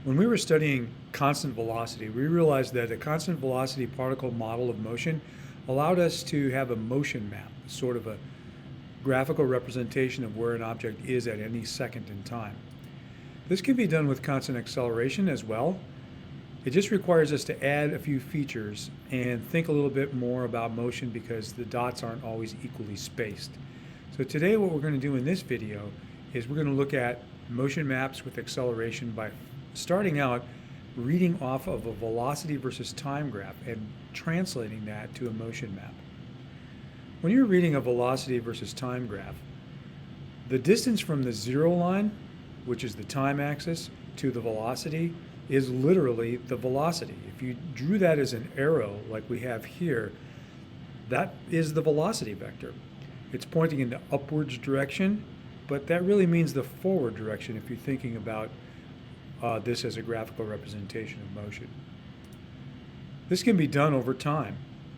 When we were studying constant velocity, we realized that a constant velocity particle model of motion allowed us to have a motion map, sort of a graphical representation of where an object is at any second in time. This can be done with constant acceleration as well. It just requires us to add a few features and think a little bit more about motion because the dots aren't always equally spaced. So today what we're going to do in this video is we're going to look at motion maps with acceleration by starting out reading off of a velocity versus time graph and translating that to a motion map. When you're reading a velocity versus time graph, the distance from the zero line, which is the time axis, to the velocity is literally the velocity. If you drew that as an arrow like we have here, that is the velocity vector. It's pointing in the upwards direction, but that really means the forward direction if you're thinking about this as a graphical representation of motion. This can be done over time,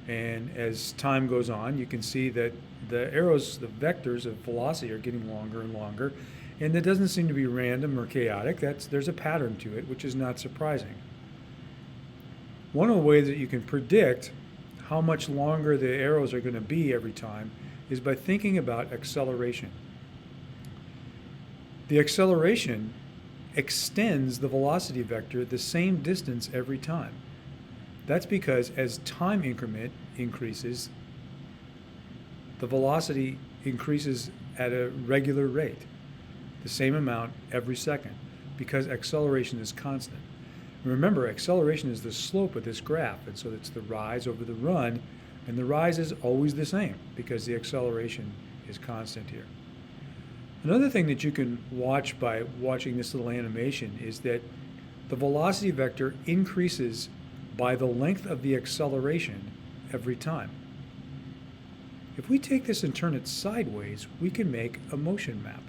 and as time goes on, you can see that the arrows, the vectors of velocity are getting longer and longer, and it doesn't seem to be random or chaotic. There's a pattern to it, which is not surprising. One of the ways that you can predict how much longer the arrows are going to be every time is by thinking about acceleration. The acceleration extends the velocity vector the same distance every time. That's because as time increment increases, the velocity increases at a regular rate, the same amount every second, because acceleration is constant. Remember, acceleration is the slope of this graph, and so it's the rise over the run, and the rise is always the same because the acceleration is constant here. Another thing that you can watch by watching this little animation is that the velocity vector increases by the length of the acceleration every time. If we take this and turn it sideways, we can make a motion map.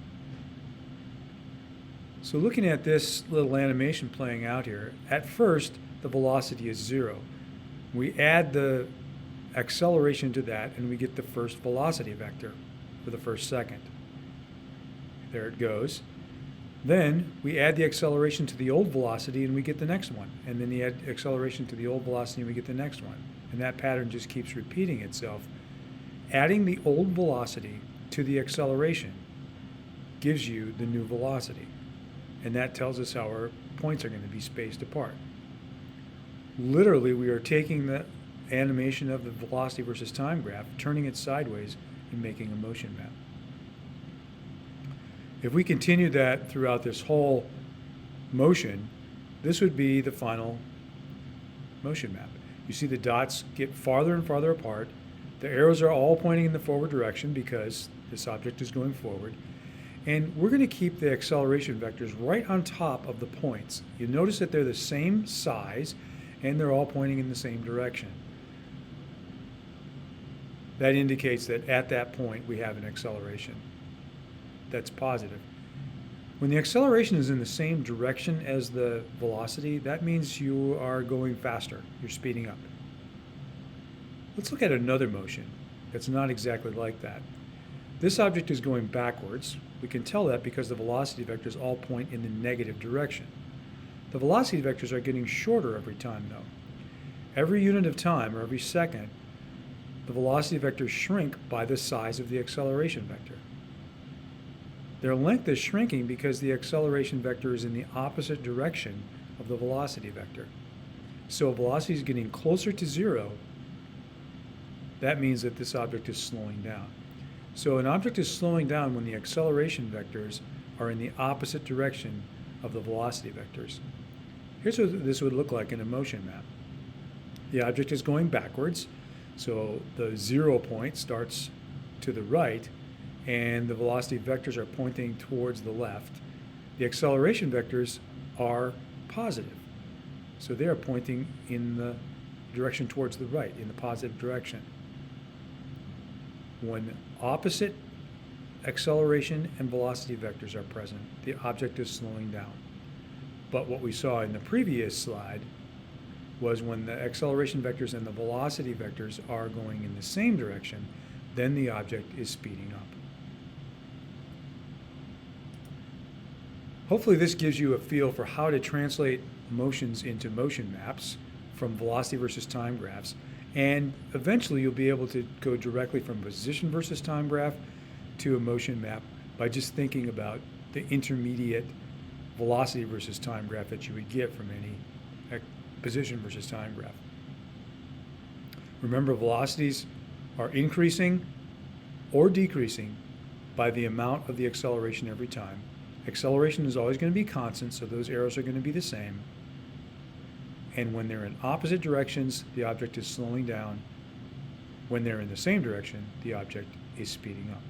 So looking at this little animation playing out here, at first the velocity is zero. We add the acceleration to that and we get the first velocity vector for the first second. There it goes. Then we add the acceleration to the old velocity and we get the next one. And then you add acceleration to the old velocity and we get the next one. And that pattern just keeps repeating itself. Adding the old velocity to the acceleration gives you the new velocity. And that tells us how our points are going to be spaced apart. Literally, we are taking the animation of the velocity versus time graph, turning it sideways, and making a motion map. If we continue that throughout this whole motion, this would be the final motion map. You see the dots get farther and farther apart. The arrows are all pointing in the forward direction because this object is going forward. And we're going to keep the acceleration vectors right on top of the points. You notice that they're the same size and they're all pointing in the same direction. That indicates that at that point we have an acceleration that's positive. When the acceleration is in the same direction as the velocity, that means you are going faster, you're speeding up. Let's look at another motion that's not exactly like that. This object is going backwards. We can tell that because the velocity vectors all point in the negative direction. The velocity vectors are getting shorter every time though. Every unit of time, or every second, the velocity vectors shrink by the size of the acceleration vector. Their length is shrinking because the acceleration vector is in the opposite direction of the velocity vector. So if velocity is getting closer to zero, that means that this object is slowing down. So an object is slowing down when the acceleration vectors are in the opposite direction of the velocity vectors. Here's what this would look like in a motion map. The object is going backwards, so the 0 point starts to the right, and the velocity vectors are pointing towards the left. The acceleration vectors are positive, so they are pointing in the direction towards the right, in the positive direction. When opposite acceleration and velocity vectors are present, the object is slowing down. But what we saw in the previous slide was when the acceleration vectors and the velocity vectors are going in the same direction, then the object is speeding up. Hopefully this gives you a feel for how to translate motions into motion maps from velocity versus time graphs. And eventually you'll be able to go directly from position versus time graph to a motion map by just thinking about the intermediate velocity versus time graph that you would get from any position versus time graph. Remember, velocities are increasing or decreasing by the amount of the acceleration every time. Acceleration is always going to be constant, so those arrows are going to be the same. And when they're in opposite directions, the object is slowing down. When they're in the same direction, the object is speeding up.